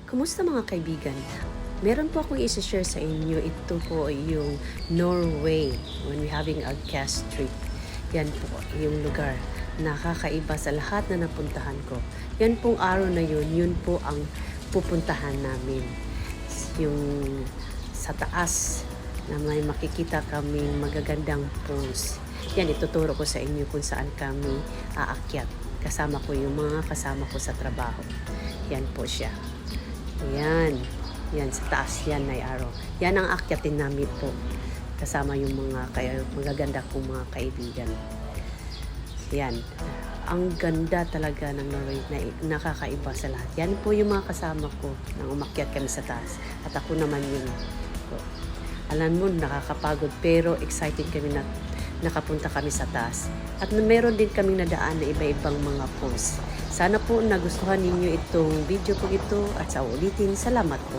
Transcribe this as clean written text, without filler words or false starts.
Kumusta mga kaibigan? Meron po akong i-share sa inyo. Ito po yung Norway when we having a guest trip. Yan po yung lugar. Nakakaiba sa lahat na napuntahan ko. Yan pong araw na yun po ang pupuntahan namin. Yung sa taas na may makikita kaming magagandang pools. Yan, ituturo ko sa inyo kung saan kami aakyat. Kasama ko yung mga kasama ko sa trabaho. Yan po siya. Yan. Yan, sa taas yan ay araw. Yan ang akyatin namin po. Kasama yung mga magaganda kong mga kaibigan. Yan. Ang ganda talaga ng Norway na nakakaiba sa lahat. Yan po yung mga kasama ko nang umakyat kami sa taas. At ako naman yun. So, alam mo, nakakapagod pero excited kami na nakapunta kami sa taas. At meron din kaming nadaan na iba-ibang mga posts. Sana po nagustuhan ninyo itong video ko ito at sa ulitin. Salamat po.